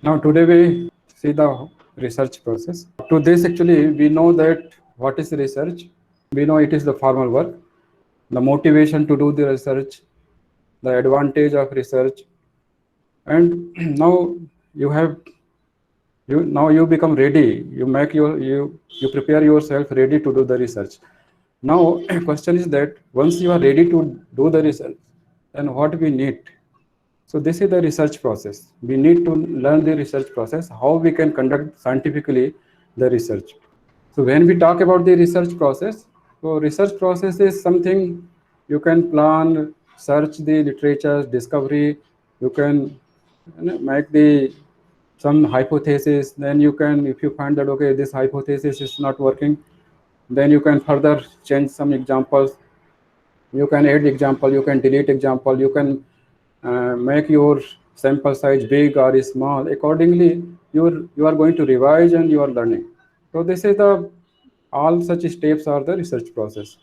Now today we see the research process. To this actually we know that what is research. We know it is the formal work, the motivation to do the research, the advantage of research, and now you have you become ready. You make you prepare yourself ready to do the research. Now question is that once you are ready to do the research, then what we need. So this is the research process. We need to learn the research process, how we can conduct scientifically the research. So when we talk about the research process, so research process is something you can plan, search the literature, discovery, you can make the some hypothesis, then you can, if you find that okay this hypothesis is not working, then you can further change some examples, you can add example, you can delete example, you can make your sample size big or small. Accordingly, you are going to revise and you are learning. So this is the all such steps are the research process.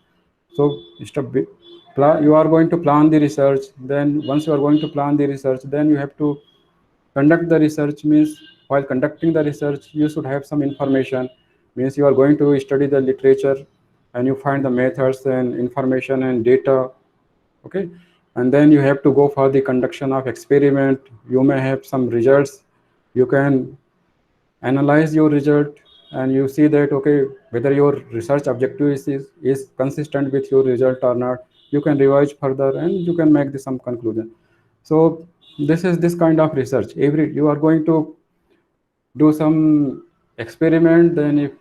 So you are going to plan the research. Then once you are going to plan the research, then you have to conduct the research. Means while conducting the research, you should have some information. Means you are going to study the literature, and you find the methods and information and data. Okay, and then you have to go for the conduction of experiment. You may have some results. You can analyze your result, and you see that okay whether your research objective is consistent with your result or not. You can revise further and you can make some conclusion. So this is this kind of research. Every you are going to do some experiment, then if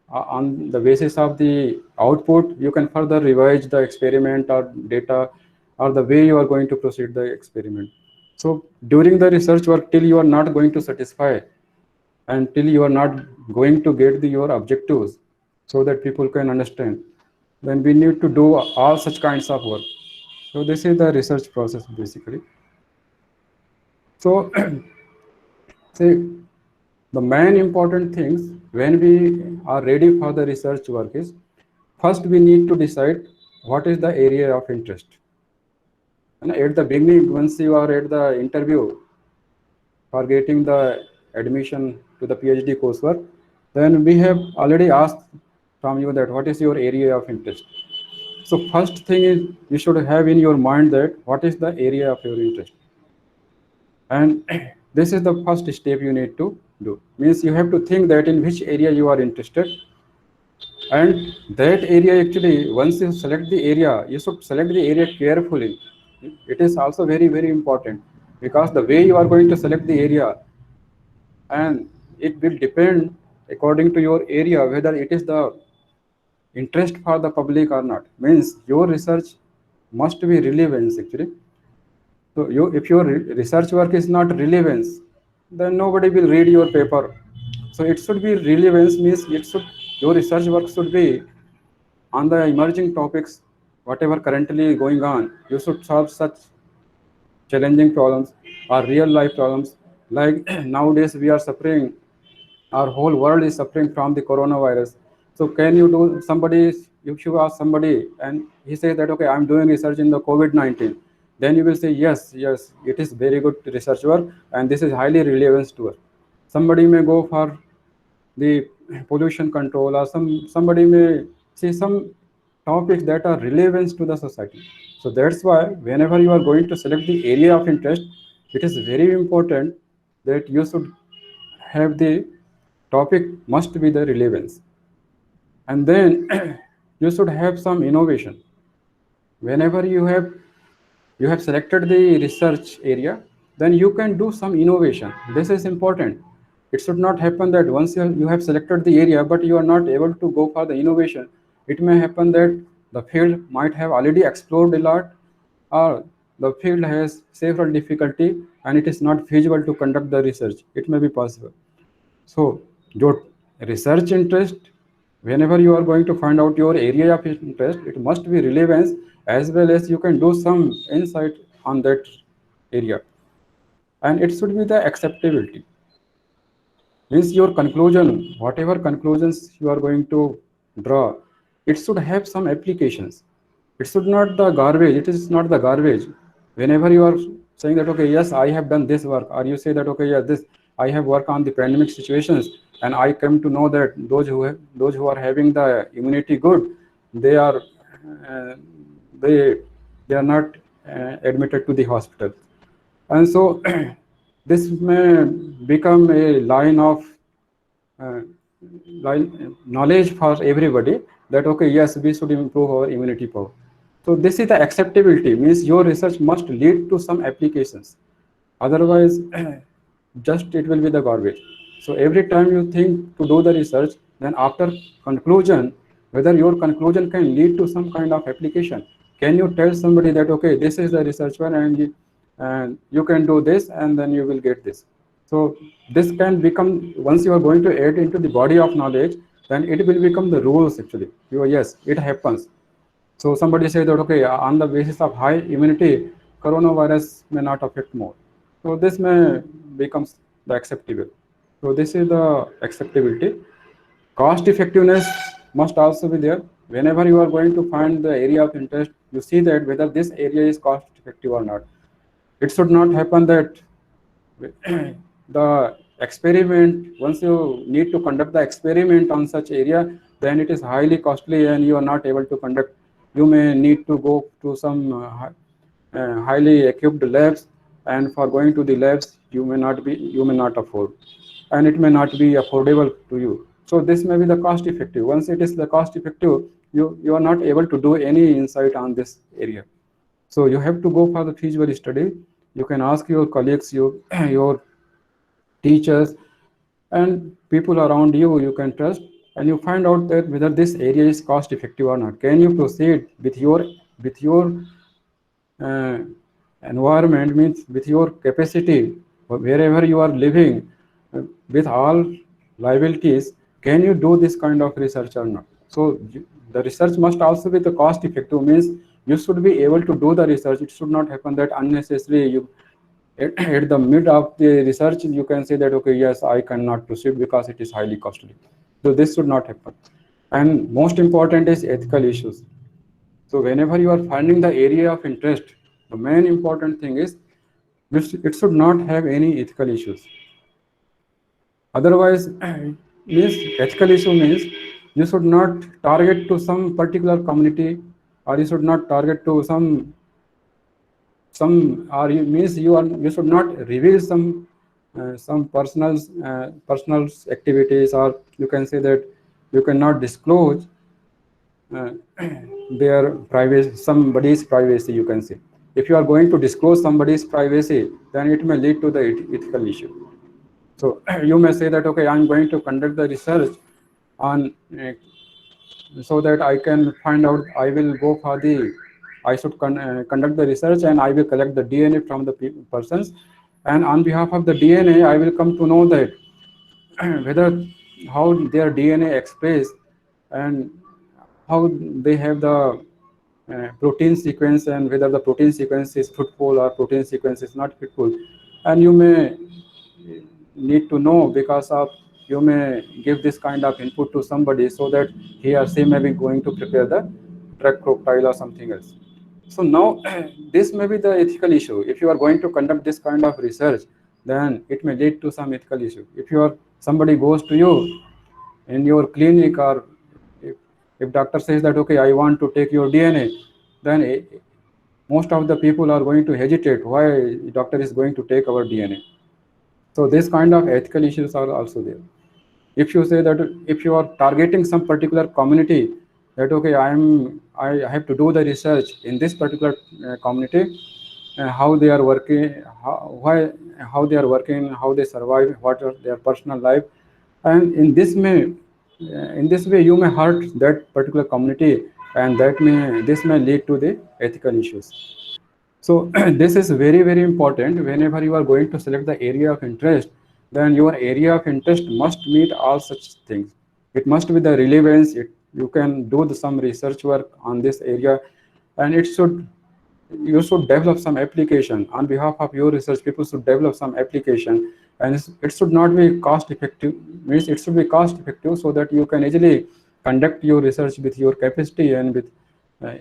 on the basis of the output you can further revise the experiment or data or the way you are going to proceed the experiment. So during the research work, till you are not going to satisfy and till you are not going to get your objectives so that people can understand, then we need to do all such kinds of work. So this is the research process basically. So see, the main important things when we are ready for the research work is, first we need to decide what is the area of interest. And at the beginning, once you are at the interview for getting the admission to the PhD coursework, then we have already asked from you that what is your area of interest. So first thing is you should have in your mind that what is the area of your interest. And this is the first step you need to do. Means you have to think that in which area you are interested, and that area actually once you select the area, you should select the area carefully. It is also very important, because the way you are going to select the area, and it will depend according to your area whether it is the interest for the public or not. Means your research must be relevance actually. So if your research work is not relevance, then nobody will read your paper. So it should be relevance, means your research work should be on the emerging topics, whatever currently going on. You should solve such challenging problems or real life problems. Like nowadays we are suffering, our whole world is suffering from the coronavirus. So can you do somebody, if you ask somebody and he says that okay I'm doing research in the COVID-19, then you will say yes it is very good research work and this is highly relevant to us. Somebody may go for the pollution control, or somebody may see some topics that are relevant to the society. So that's why whenever you are going to select the area of interest, it is very important that you should have the topic must be the relevance, and then you should have some innovation. Whenever you have selected the research area, then you can do some innovation. This is important. It should not happen that once you have selected the area but you are not able to go for the innovation. It may happen that the field might have already explored a lot, or the field has several difficulty and it is not feasible to conduct the research. It may be possible. So your research interest, whenever you are going to find out your area of interest, it must be relevance, as well as you can do some insight on that area. And it should be the acceptability. Means your conclusion, whatever conclusions you are going to draw, it should have some applications. It should not the garbage. It is not the garbage. Whenever you are saying that okay, yes, I have done this work, or you say that okay, yeah, I have worked on the pandemic situations, and I came to know that those who are having the immunity good, they are uh, they they are not admitted to the hospital. And so this may become a line of uh, knowledge for everybody, that okay, yes, we should improve our immunity power. So this is the acceptability, means your research must lead to some applications, otherwise just it will be the garbage. So every time you think to do the research, then after conclusion, whether your conclusion can lead to some kind of application. Can you tell somebody that okay, this is the research one, and you can do this and then you will get this. So this can become, once you are going to add into the body of knowledge, then it will become the rules actually. Yes, it happens. So somebody say that okay, on the basis of high immunity, coronavirus may not affect more. So this may becomes the acceptable. So this is the acceptability. Cost effectiveness must also be there. Whenever you are going to find the area of interest, you see that whether this area is cost effective or not. It should not happen that the experiment, once you need to conduct the experiment on such area, then it is highly costly and you are not able to conduct. You may need to go to some highly equipped labs, and for going to the labs you may not afford, and it may not be affordable to you. So this may be the cost effective. Once it is the cost effective, you are not able to do any insight on this area. So you have to go for the feasible study. You can ask your colleagues, your teachers, and people around you you can trust, and you find out that whether this area is cost effective or not. Can you proceed with your uh, environment, means with your capacity, wherever you are living, with all liabilities, can you do this kind of research or not? So the research must also be the cost effective, means you should be able to do the research. It should not happen that unnecessarily you at the mid of the research you can say that okay, yes, I cannot proceed because it is highly costly. So this should not happen. And most important is ethical issues. So whenever you are finding the area of interest, the main important thing is it should not have any ethical issues. Otherwise, means ethical issue means you should not target to some particular community, or you should not target to some, or you means you should not reveal some personal activities, or you can say that you cannot disclose uh, their privacy, somebody's privacy, you can say. If you are going to disclose somebody's privacy, then it may lead to the ethical issue. So you may say that okay, I'm going to conduct the research on so that I can find out, I will go for the, I should conduct the research and I will collect the DNA from the persons, and on behalf of the DNA I will come to know that whether how their DNA express, and how they have the protein sequence, and whether the protein sequence is fruitful or protein sequence is not fruitful. And you may need to know, because of you may give this kind of input to somebody so that he or she may be going to prepare the drug cocktail or something else. So now this may be the ethical issue. If you are going to conduct this kind of research, then it may lead to some ethical issue. If you are, somebody goes to you in your clinic, or if, if doctor says that okay, I want to take your DNA, then most of the people are going to hesitate, why doctor is going to take our DNA. So this kind of ethical issues are also there. If you say that, if you are targeting some particular community, that okay, I have to do the research in this particular community, how they are working, how they are working, how they survive, what are their personal life, and in this way you may hurt that particular community, and this may lead to the ethical issues. So this is very, very important. Whenever you are going to select the area of interest, then your area of interest must meet all such things. It must be the relevance. You can do some research work on this area, and you should develop some application on behalf of your research. People should develop some application, and it should not be cost effective. Means it should be cost effective so that you can easily conduct your research with your capacity and with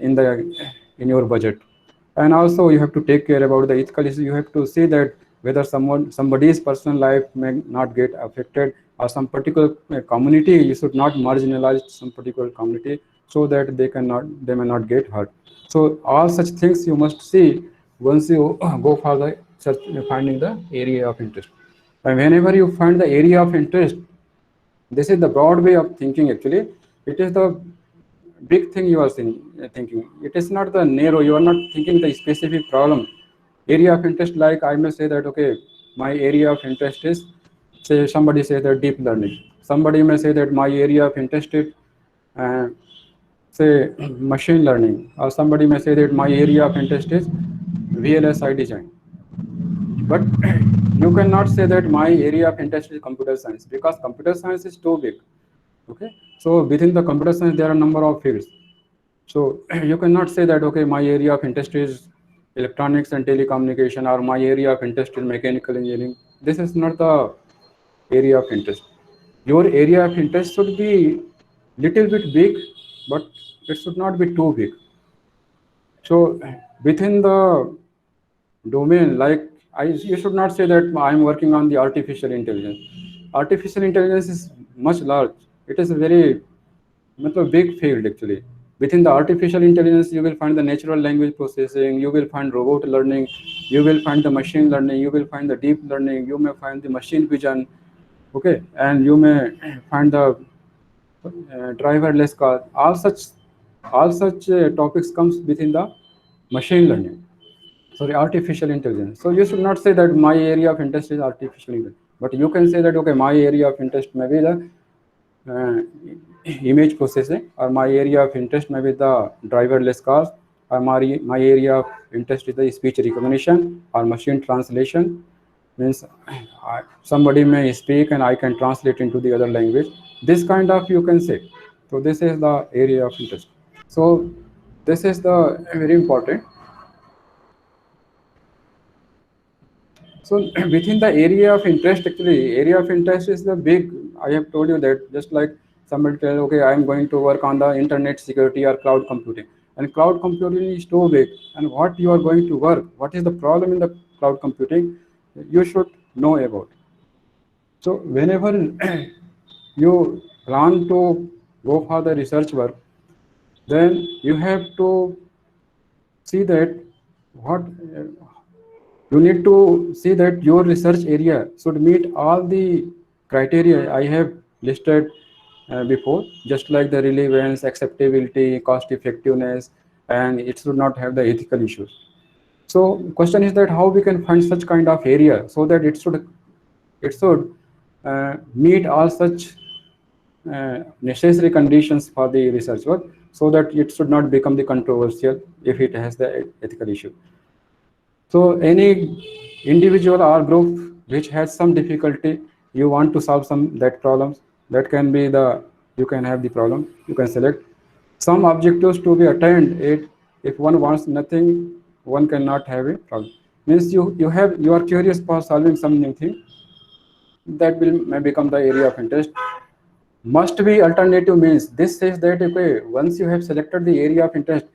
in the in your budget. And also you have to take care about the ethical issue. You have to see that whether somebody's personal life may not get affected, or some particular community, you should not marginalize some particular community so that they may not get hurt. So all such things you must see once you go for the search, finding the area of interest. And whenever you find the area of interest, this is the broad way of thinking actually. It is the big thing you are thinking. It is not the narrow. You are not thinking the specific problem. Area of interest, like I may say that okay, my area of interest is, say somebody say that deep learning. Somebody may say that my area of interest is uh, say machine learning, or somebody may say that my area of interest is VLSI design. But you cannot say that my area of interest is computer science, because computer science is too big. Okay, so within the computer science there are a number of fields. So you cannot say that okay, my area of interest is electronics and telecommunication, or my area of interest is mechanical engineering. This is not the area of interest. Your area of interest should be little bit big, but it should not be too big. So within the domain, like you should not say that I'm working on the artificial intelligence. Artificial intelligence is much large. It is a very big field actually. Within the artificial intelligence, you will find the natural language processing, you will find robot learning, you will find the machine learning, you will find the deep learning, you may find the machine vision, okay, and you may find the driverless car. All such topics comes within the machine learning. Sorry, artificial intelligence. So you should not say that my area of interest is artificial intelligence, but you can say that okay, my area of interest may be the uh, image processing, or my area of interest may be the driverless cars, or my area of interest is the speech recognition or machine translation. Means somebody may speak and I can translate into the other language. This kind of you can say. So this is the area of interest. So this is the very important. So within the area of interest, actually, area of interest is the big. I have told you that just like somebody tell, okay, I am going to work on the internet security or cloud computing, and cloud computing is too big. And what you are going to work? What is the problem in the cloud computing? You should know about. So whenever you plan to go for the research work, then you have to see that what you need to see that your research area should meet all the criteria I have listed before, just like the relevance, acceptability, cost effectiveness, and it should not have the ethical issues. So question is that how we can find such kind of area so that it should meet all such necessary conditions for the research work, so that it should not become the controversial if it has the ethical issue. So any individual or group which has some difficulty, you want to solve some that problems, that can be the, you can have the problem, you can select some objectives to be attained. It, if one wants nothing, one cannot have a problem. Means you are curious for solving some new thing, that will may become the area of interest. Must be alternative means this says that okay, once you have selected the area of interest,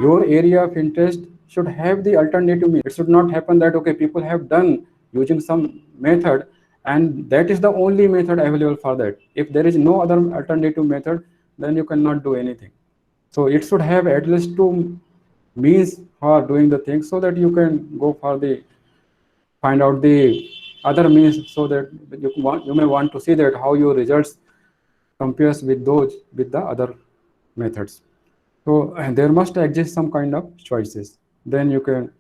your area of interest should have the alternative means. It should not happen that okay, people have done using some method and that is the only method available for that. If there is no other alternative method, then you cannot do anything. So it should have at least two means for doing the thing, so that you can go for the find out the other means, so that you may want to see that how your results compares with those with the other methods. So there must exist some kind of choices. Then you can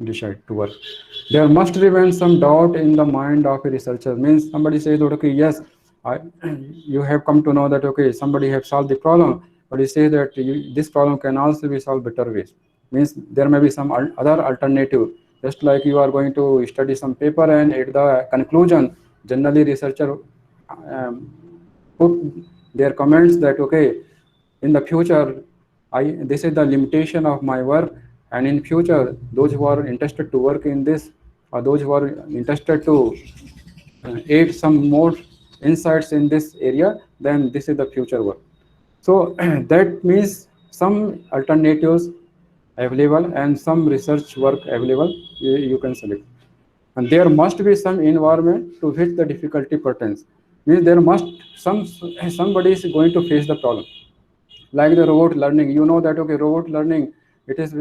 decide to work. There must remain some doubt in the mind of a researcher. Means somebody says that okay, yes, I, you have come to know that okay, somebody have solved the problem, but you say that this problem can also be solved better ways. Means there may be some other alternative. Just like you are going to study some paper, and at the conclusion, generally researcher um, put their comments that okay, in the future, this is the limitation of my work, and in future those who are interested to work in this, or those who are interested to add some more insights in this area, then this is the future work. So that means some alternatives available and some research work available, you can select. and there must be some environment to which the difficulty pertains. Means there must some somebody is going to face the problem. Like the robot learning, you know that okay, robot learning, it is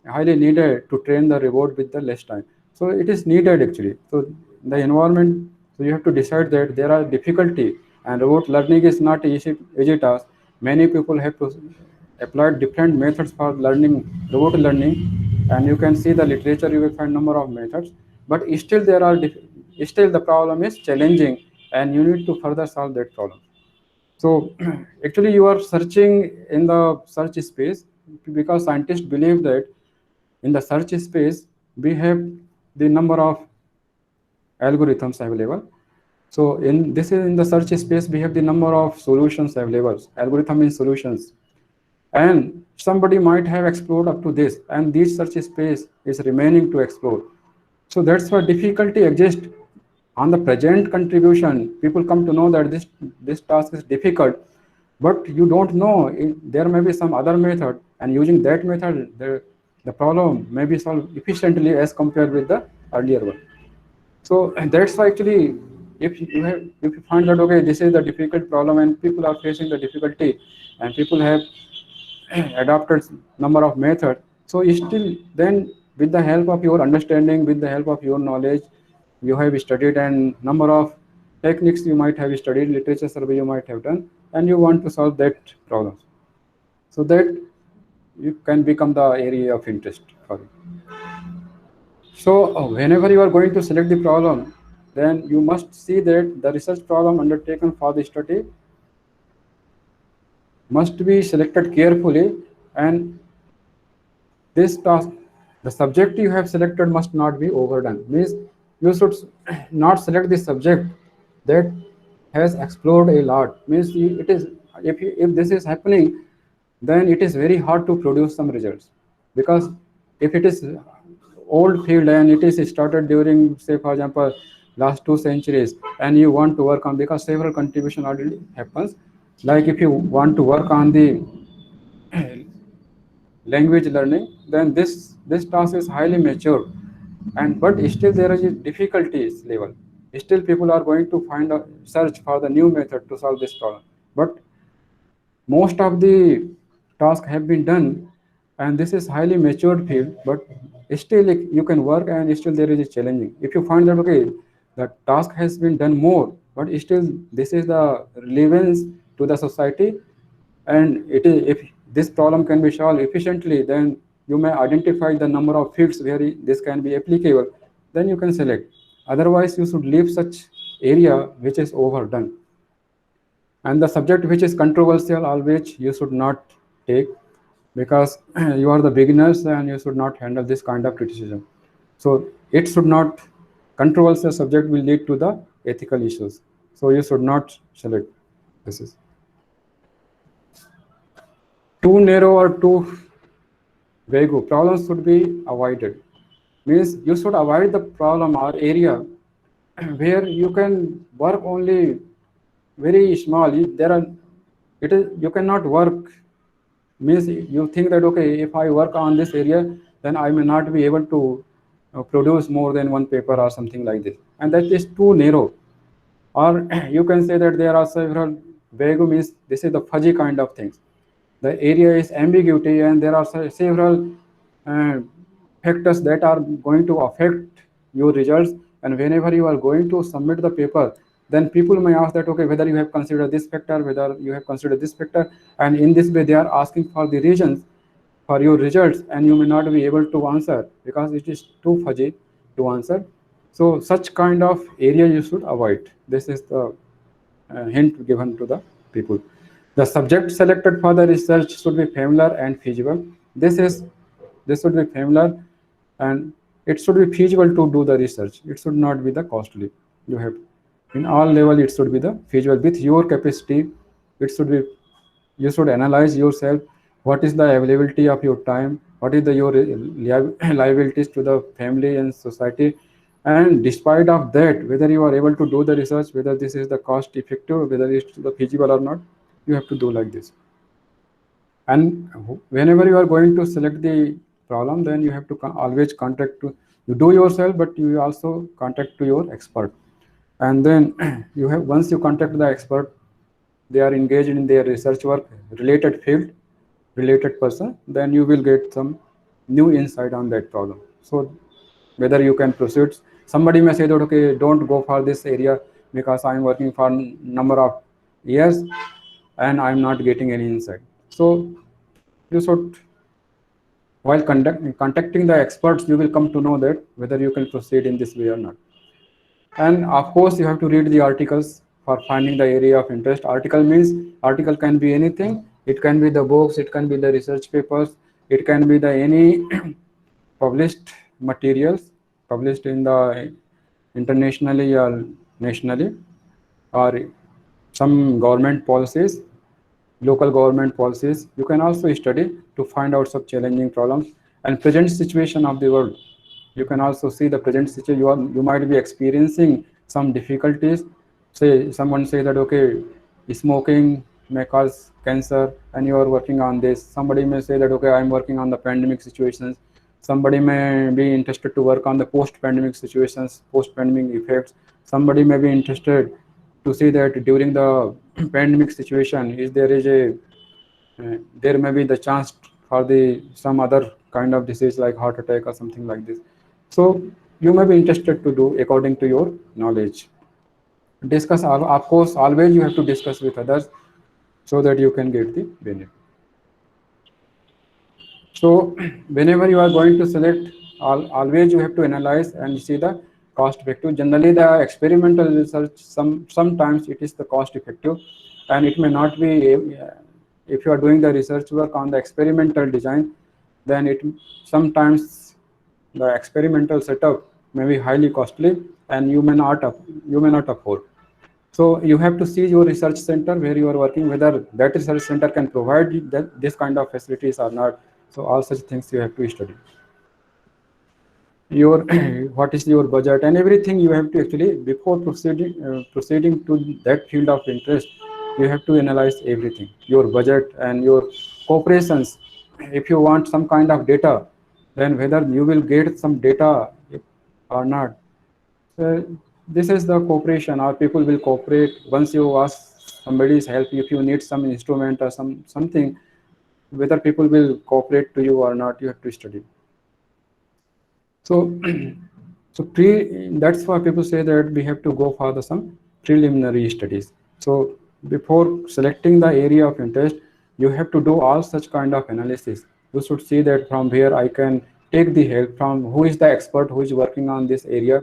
highly needed to train the robot with the less time. So it is needed actually. So the environment, so you have to decide that there are difficulty, and robot learning is not easy task. Many people have to apply different methods for learning robot learning, and you can see the literature, you will find number of methods, but still there are still the problem is challenging, and you need to further solve that problem. So actually you are searching in the search space, because scientists believe that in the search space we have the number of algorithms available. So in this is in the search space we have the number of solutions available. Algorithm means solutions, and somebody might have explored up to this, and this search space is remaining to explore. So that's why difficulty exists on the present contribution. People come to know that this task is difficult, but you don't know there may be some other method, and using that method the problem may be solved efficiently as compared with the earlier one. So and that's why actually, if you find that okay, this is the difficult problem and people are facing the difficulty, and people have adopted number of methods, so still then with the help of your understanding, with the help of your knowledge, you have studied, and number of techniques you might have studied, literature survey you might have done, and you want to solve that problem, so that you can become the area of interest for you. So whenever you are going to select the problem, then you must see that the research problem undertaken for the study must be selected carefully, and this task, the subject you have selected must not be overdone. Means you should not select the subject that has explored a lot. Means it is, if this is happening, then it is very hard to produce some results, because if it is old field and it is started during, say for example, last 2 centuries, and you want to work on, because several contribution already happens, like if you want to work on the language learning, then this task is highly mature, and but still there is a difficulties level. Still people are going to find a search for the new method to solve this problem, but most of the tasks have been done, and this is highly matured field, but still like, you can work, and still there is a challenging. If you find that okay, the task has been done more, but still this is the relevance to the society, and it is, if this problem can be solved efficiently, then you may identify the number of fields where this can be applicable, then you can select. Otherwise you should leave such area which is overdone. And the subject which is controversial always you should not take, because you are the beginners and you should not handle this kind of criticism. So it should not, controversial subject will lead to the ethical issues, so you should not select. This is too narrow or too vague problems should be avoided. Means you should avoid the problem or area where you can work only very small. There are, it is, you cannot work. Means you think that okay, if I work on this area, then I may not be able to produce more than one paper or something like this, and that is too narrow. Or you can say that there are several vague, means this is the fuzzy kind of things. The area is ambiguity, and there are several uh, factors that are going to affect your results, and whenever you are going to submit the paper, then people may ask that okay, whether you have considered this factor, whether you have considered this factor, and in this way they are asking for the reasons for your results, and you may not be able to answer because it is too fuzzy to answer. So such kind of area you should avoid. This is the hint given to the people. The subject selected for the research should be familiar and feasible. This should be familiar, and it should be feasible to do the research. It should not be the costly. You have, in all level it should be the feasible with your capacity. It should be, you should analyze yourself, what is the availability of your time, what is the your liabilities to the family and society, and despite of that, whether you are able to do the research, whether this is the cost effective, whether it's the feasible or not, you have to do like this. And whenever you are going to select the problem, then you have to always contact to You do yourself, but you also contact to your expert. And then you have, once you contact the expert, they are engaged in their research work, related field, related person, then you will get some new insight on that problem. So whether you can proceed, somebody may say that okay, don't go for this area because I'm working for number of years and I'm not getting any insight. So you should, while contacting the experts, you will come to know that whether you can proceed in this way or not. And of course, you have to read the articles for finding the area of interest. Article means article can be anything. It can be the books, it can be the research papers, it can be the any published materials published in the internationally or nationally, or some government policies, local government policies. You can also study to find out some challenging problems and present situation of the world. You can also see the present situation. You might be experiencing some difficulties. Say someone say that okay, smoking may cause cancer, and you are working on this. Somebody may say that okay, I'm working on the pandemic situations. Somebody may be interested to work on the post-pandemic situations, post-pandemic effects. Somebody may be interested to see that during the pandemic situation, is there is a there may be the chance for the some other kind of disease like heart attack or something like this. So you may be interested to do according to your knowledge. Discuss, of course, always you have to discuss with others so that you can get the benefit. So whenever you are going to select, always you have to analyze and see the cost effective. Generally, the experimental research, sometimes it is the cost effective, and it may not be. If you are doing the research work on the experimental design, then it sometimes the experimental setup may be highly costly, and you may not afford. So you have to see your research center where you are working, whether that research center can provide you that, this kind of facilities or not. So all such things you have to study. Your what is your budget and everything you have to actually, before proceeding to that field of interest, you have to analyze everything, your budget and your corporations. If you want some kind of data, then whether you will get some data or not. So this is the cooperation, or people will cooperate once you ask somebody's help. If you need some instrument or something, whether people will cooperate to you or not, you have to study. So, that's why people say that we have to go for the some preliminary studies. So before selecting the area of interest, you have to do all such kind of analysis. You should see that from where I can take the help from, who is the expert who is working on this area,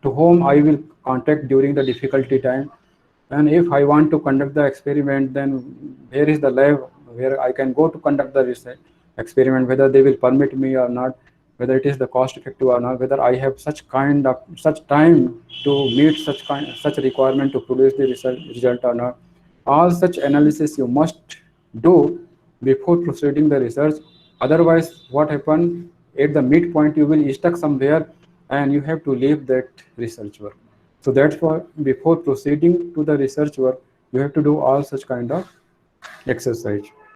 to whom I will contact during the difficulty time. And if I want to conduct the experiment, then where is the lab where I can go to conduct the research experiment, whether they will permit me or not, whether it is the cost effective or not, whether I have such time to meet such requirement to produce the research result or not. All such analysis you must do before proceeding the research. Otherwise, what happen at the midpoint, you will stuck somewhere and you have to leave that research work. So that's why before proceeding to the research work, you have to do all such kind of exercise.